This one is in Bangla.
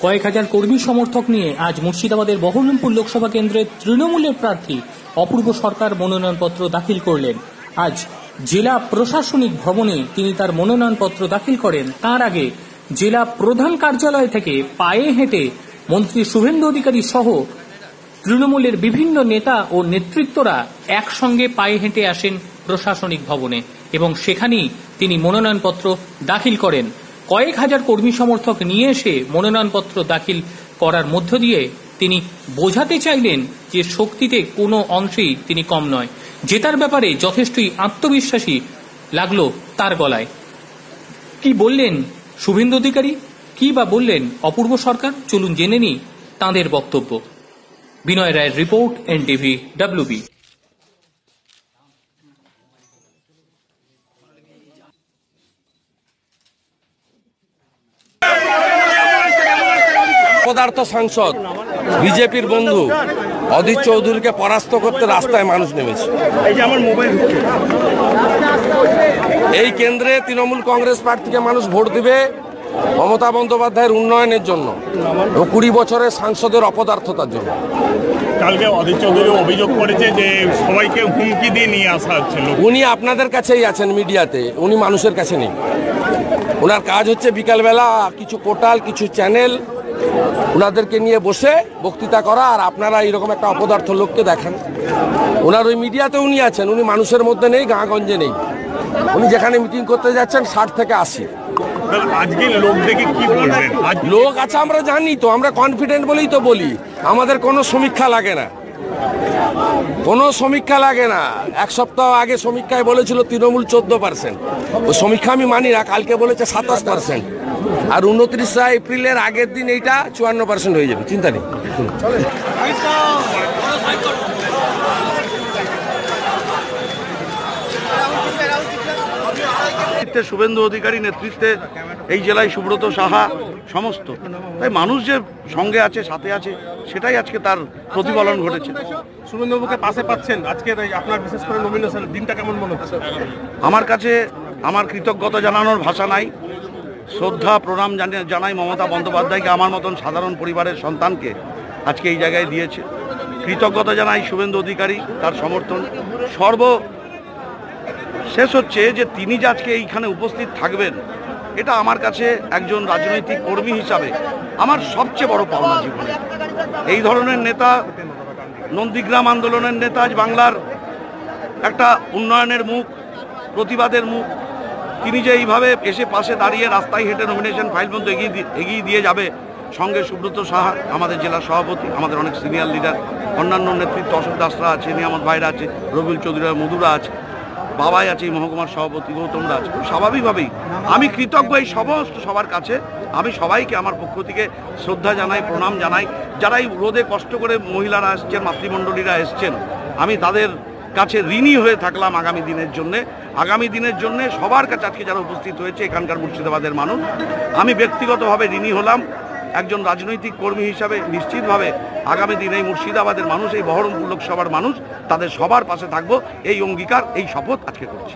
কয়েক হাজার কর্মী সমর্থক নিয়ে আজ মুর্শিদাবাদের বহরমপুর লোকসভা কেন্দ্রের তৃণমূলের প্রার্থী অপূর্ব সরকার মনোনয়নপত্র দাখিল করলেন। আজ জেলা প্রশাসনিক ভবনে তিনি তার মনোনয়নপত্র দাখিল করেন। তার আগে জেলা প্রধান কার্যালয় থেকে পায়ে হেঁটে মন্ত্রী শুভেন্দু অধিকারী সহ তৃণমূলের বিভিন্ন নেতা ও নেতৃত্বরা একসঙ্গে পায়ে হেঁটে আসেন প্রশাসনিক ভবনে এবং সেখানেই তিনি মনোনয়নপত্র দাখিল করেন। কয়েক হাজার কর্মী সমর্থক নিয়ে এসে মনোনয়নপত্র দাখিল করার মধ্য দিয়ে তিনি বোঝাতে চাইলেন যে শক্তিতে কোনো অংশেই তিনি কম নয়। জেতার ব্যাপারে যথেষ্টই আত্মবিশ্বাসী লাগলো তার গলায়। কি বললেন শুভেন্দু অধিকারী, কি বা বললেন অপূর্ব সরকার, চলুন জেনে নিই তাঁদের বক্তব্য। বিনয় রায়ের রিপোর্ট, এনটিভি WB। পদার্থ সাংসদ বিজেপির বন্ধু অধীর চৌধুরীকে পরাস্ত করতে রাস্তায় মানুষ নেমেছে। এই কেন্দ্রে তৃণমূল কংগ্রেস প্রার্থীকে মানুষ ভোট দিবে মমতা বন্দ্যোপাধ্যায়ের উন্নয়নের জন্য ও 20 বছরের সাংসদের অপদার্থতার জন্য। কালকে অধীর চৌধুরী অভিযোগ করেছে যে সবাইকে হুমকি দিয়ে নিয়ে আসা হচ্ছে। উনি আপনাদের কাছেই আছেন মিডিয়াতে, উনি মানুষের কাছে নেই। ওনার কাজ হচ্ছে বিকালবেলা কিছু পোর্টাল, কিছু চ্যানেল ওনাদেরকে নিয়ে বসে বক্তৃতা করা, আর আপনারা এইরকম একটা অপদার্থ লোককে দেখেন। ওনার ওই মিডিয়াতে উনি আছেন, উনি মানুষের মধ্যে নেই, গাঁগঞ্জে নেই। উনি যেখানে মিটিং করতে যাচ্ছেন 60 থেকে 80। আজকে লোক দেখে কি বলবেন? লোক আছে আমরা জানি তো, আমরা কনফিডেন্ট বলেই তো বলি। আমাদের কোনো সমীক্ষা লাগে না, কোনো সমীক্ষা লাগে না। এক সপ্তাহ আগে সমীক্ষায় বলেছিল তৃণমূল 14%, ওই সমীক্ষা আমি মানি না। কালকে বলেছে 27%, আর 29 এপ্রিলের আগের দিন এইটা 54% হয়ে যাবে, চিন্তা নেই। শুভেন্দু অধিকারী নেতৃত্বে এই জেলায় সুব্রত সাহা সমস্ত, তাই মানুষ যে সঙ্গে আছে, সাথে আছে, সেটাই আজকে তার প্রতিফলন ঘটেছে। শুভেন্দুবাবুকে পাশে পাচ্ছেন আজকে, আপনার বিশেষ করে নমিনেশনের দিনটা কেমন মনে হচ্ছে? আমার কাছে আমার কৃতজ্ঞতা জানানোর ভাষা নাই। শ্রদ্ধা প্রণাম জানাই মমতা বন্দ্যোপাধ্যায়কে আমার মতন সাধারণ পরিবারের সন্তানকে আজকে এই জায়গায় দিয়েছে। কৃতজ্ঞতা জানাই শুভেন্দু অধিকারী, তার সমর্থন। শেষ হচ্ছে যে তিনি যে আজকে এইখানে উপস্থিত থাকবেন, এটা আমার কাছে একজন রাজনৈতিক কর্মী হিসাবে আমার সবচেয়ে বড় পাওনা জীবনে। এই ধরনের নেতা, নন্দীগ্রাম আন্দোলনের নেতা, আজ বাংলার একটা উন্নয়নের মুখ, প্রতিবাদের মুখ, তিনি যে এইভাবে এসে পাশে দাঁড়িয়ে রাস্তায় হেঁটে নমিনেশন ফাইল পর্যন্ত এগিয়ে দিয়ে যাবে, সঙ্গে সুব্রত সাহা আমাদের জেলার সভাপতি, আমাদের অনেক সিনিয়র লিডার, অন্যান্য নেতৃত্ব, অশোক দাসরা আছে, নিয়ামত ভাইরা আছে, রবিউল চৌধুরী, মধুরা আছে, বাবাই আছে, মহকুমার সভাপতি গৌতমরা আছে। স্বাভাবিকভাবেই আমি কৃতজ্ঞ এই সমস্ত সবার কাছে। আমি সবাইকে আমার পক্ষ থেকে শ্রদ্ধা জানাই, প্রণাম জানাই। যারা এই রোদে কষ্ট করে মহিলারা এসছেন, মাতৃমণ্ডলীরা এসছেন, আমি তাদের কাছে ঋণী হয়ে থাকলাম আগামী দিনের জন্যে। আগামী দিনের জন্যে সবার কাছে আজকে যারা উপস্থিত হয়েছে এখানকার মুর্শিদাবাদের মানুষ, আমি ব্যক্তিগতভাবে ঋণী হলাম। একজন রাজনৈতিক কর্মী হিসাবে নিশ্চিতভাবে আগামী দিনে এই মুর্শিদাবাদের মানুষ, এই বহরমপুর লোকসভার মানুষ, তাদের সবার পাশে থাকবো, এই অঙ্গীকার, এই শপথ আজকে করছি।